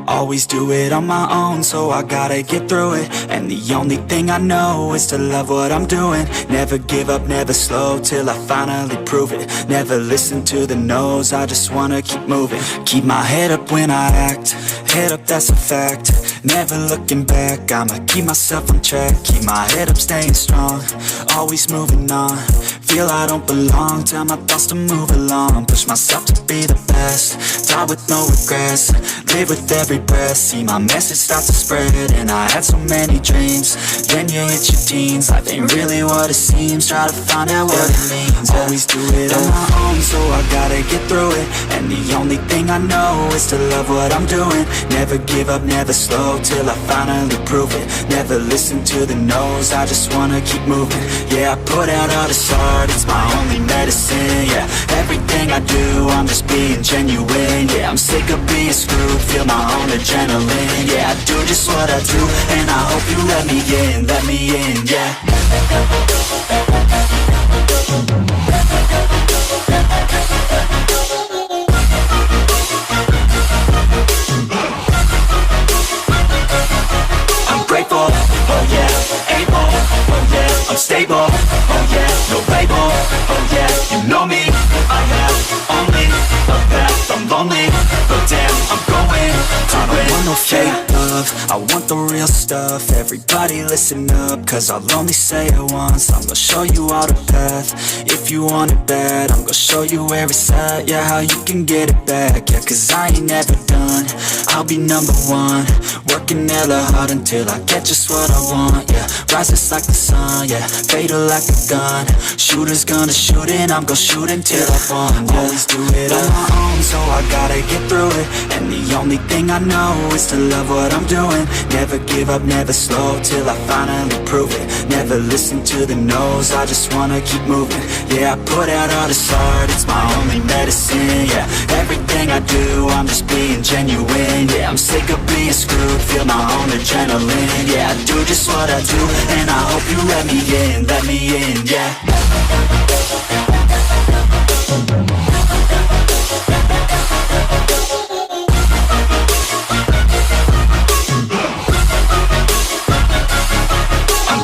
Always do it on my own, so I gotta get through it. And the only thing I know is to love what I'm doing. Never give up, never slow, till I finally prove it. Never listen to the no's, I just wanna keep moving. Keep my head up when I act, head up, that's a fact. Never looking back, I'ma keep myself on track. Keep my head up, staying strong, always moving on. Feel I don't belong, tell my thoughts to move along. Push myself to be the best, die with no regrets. Live with every breath, see my message start to spread. And I had so many dreams, then you hit your teens. Life ain't really what it seems, try to find out what it means. Always do it on my own, so I gotta get through it. And the only thing I know is to love what I'm doing. Never give up, never slow, till I finally prove it. Never listen to the no's, I just wanna keep moving. Yeah, I put out all this art, it's my only medicine. Yeah, everything I do, I'm just being genuine. Yeah, I'm sick of being screwed, feel my own adrenaline. Yeah, I do just what I do, and I hope you let me in, yeah. I'm grateful, oh yeah, able, oh yeah, I'm stable, oh yeah, no label, oh yeah, you know me, I have only a path, I'm lonely, but damn, I'm going to win. I want no fake love, I want the real stuff. Everybody listen up, cause I'll only say it once. I'm gonna show you all the path, if you want it bad. I'm gonna show you where it's at, yeah, how you can get it back. Yeah, cause I ain't never done, I'll be number one. Working hella hard until I get just what I want. Yeah, rises like the sun, yeah, fatal like a gun. Shooter's gonna shoot and I'm gonna shoot until I won. Yeah. Always do it on my own, so I gotta get through it. And the only thing I know is to love what I'm doing. Never give up, never slow, till I finally prove it. Never listen to the no's, I just wanna keep moving. Yeah, I put out all this art, it's my only medicine. Yeah, everything I do, I'm just being genuine. Yeah, I'm sick of being screwed, feel my own adrenaline. Yeah, I do just what I do, and I hope you let me in, yeah.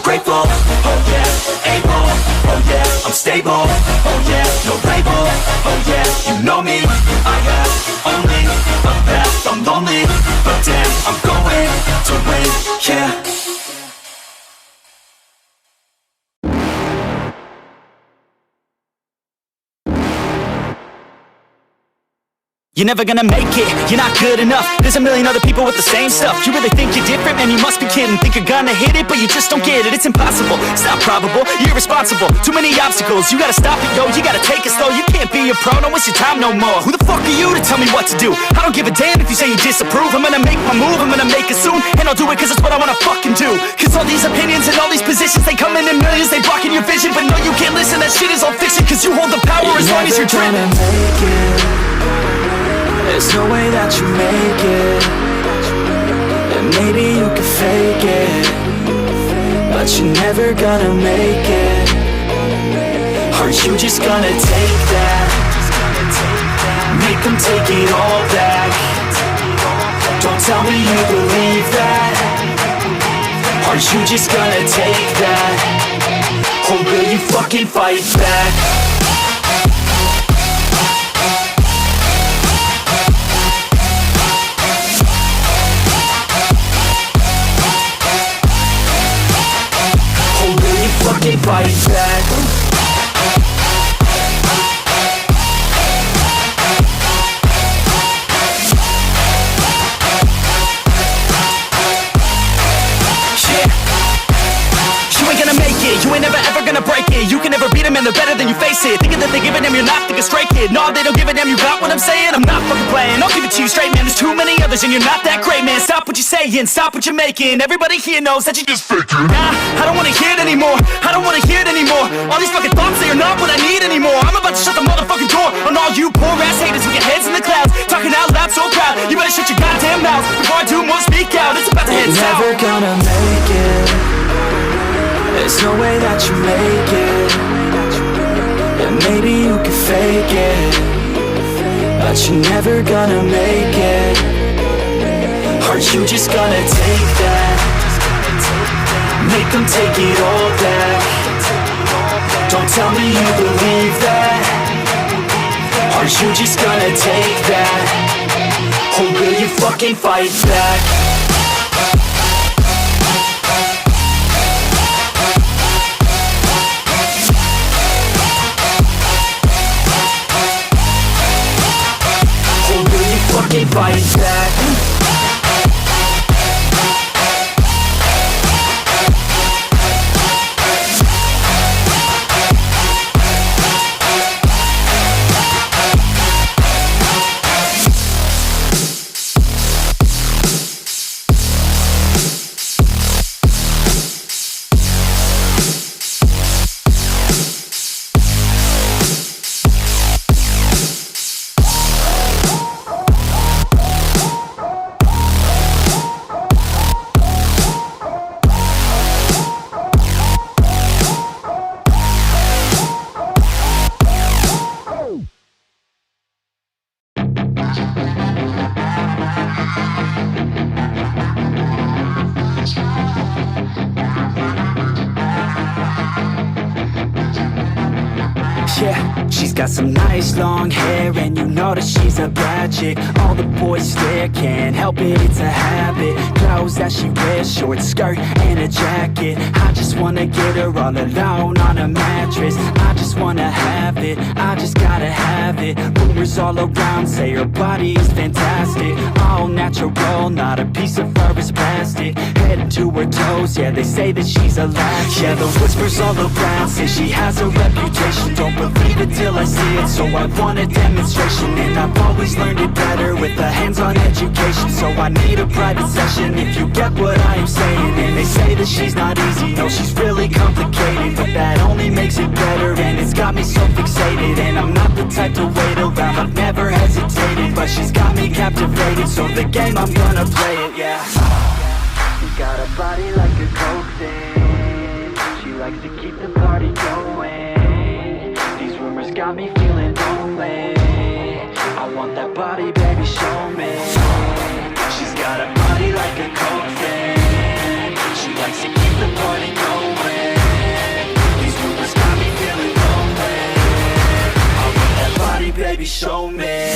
Grateful, oh yeah, able, oh yeah, I'm stable, oh yeah, no label, oh yeah, you know me, I have only a path, I'm lonely, but damn, I'm going to win, yeah. You're never gonna make it, you're not good enough. There's a million other people with the same stuff. You really think you're different? Man, you must be kidding. Think you're gonna hit it, but you just don't get it. It's impossible, it's not probable, you're irresponsible. Too many obstacles, you gotta stop it, yo. You gotta take it slow, you can't be a pro. Don't waste your time no more. Who the fuck are you to tell me what to do? I don't give a damn if you say you disapprove. I'm gonna make my move, I'm gonna make it soon. And I'll do it cause it's what I wanna fucking do. Cause all these opinions and all these positions, they come in millions, they blocking your vision. But no, you can't listen, that shit is all fiction. Cause you hold the power as long as you're dreaming. There's no way that you make it. And maybe you can fake it, but you're never gonna make it. Are you just gonna take that? Make them take it all back. Don't tell me you believe that. Are you just gonna take that? Or will you fucking fight back? Fucking fight back. You ain't gonna make it, you ain't never ever gonna break it. You can never beat them and they're better than you face it. Thinking that they give a damn, you're not, think a straight kid. No, they don't give a damn, you got what I'm saying? I'm not fucking playing, I'll give it to you straight, man. There's too many others and you're not that great, man. Stop what you're saying, stop what you're making. Everybody here knows that you just faking. Nah, I don't wanna hear it anymore, I don't wanna hear it anymore. All these fucking thoughts, they are not what I need anymore. I'm about to shut the motherfucking door on all you poor ass haters with your heads in the clouds. shut your goddamn mouth before I do more, speak out. It's about to hit town. Never gonna make it. There's no way that you make it. And maybe you can fake it, but you're never gonna make it. Are you just gonna take that? Make them take it all back. Don't tell me you believe that. Are you just gonna take that? Or will you fucking fight back? Or will you fucking fight back? Yeah, she's got some nice long hair, and you know that she's a bad chick. All the boys stare, can't help it, it's a habit. Clothes that she wears, short skirt and a jacket. I just wanna get her all alone on a mattress. I just wanna have it, I just gotta have it. Rumors all around say her body is fantastic. All natural, not a piece of fur is plastic. Head to her toes, yeah, they say that she's a latch. Yeah, the whispers all around say she has a reputation. Don't believe it till I see it, so I want a demonstration. And I've always learned it better with a hands-on education. So I need a private session if you get what I am saying. And they say that she's not easy, no, she's really complicated, but that only makes it better, and it's got me so fixated. And I'm not the type to wait around, I've never hesitated, but she's got me captivated, so the game, I'm gonna play it, yeah. She's got a body like a coke thing, she likes to keep the party going. These rumors got me feeling lonely, I want that body, baby, show me. She's got a body like a coke thing, she likes to keep the party going. These rumors got me feeling lonely, I want that body, baby, show me.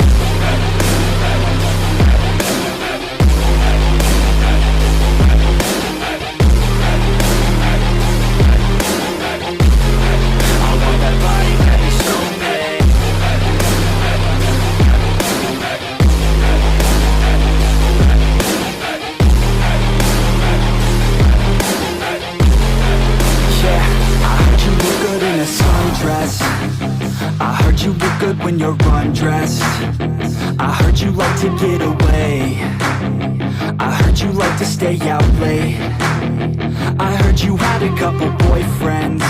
I heard you look good when you're undressed. I heard you like to get away. I heard you like to stay out late. I heard you had a couple boyfriends.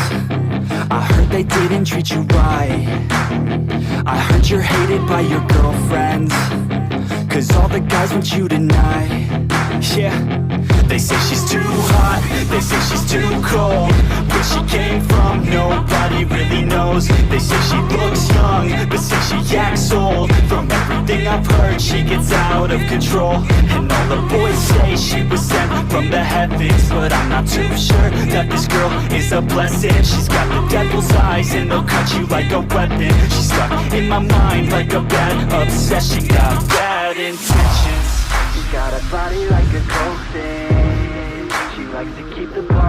I heard they didn't treat you right. I heard you're hated by your girlfriends, 'cause all the guys want you tonight. Yeah, they say she's too hot, they say she's too cold. Where she came from, nobody really knows. They say she looks young, but say she acts old. From everything I've heard, she gets out of control. And all the boys say she was sent from the heavens, but I'm not too sure that this girl is a blessing. She's got the devil's eyes and they'll cut you like a weapon. She's stuck in my mind like a bad obsession. Got bad intentions. She's got a body like a coke thing, she likes to keep the party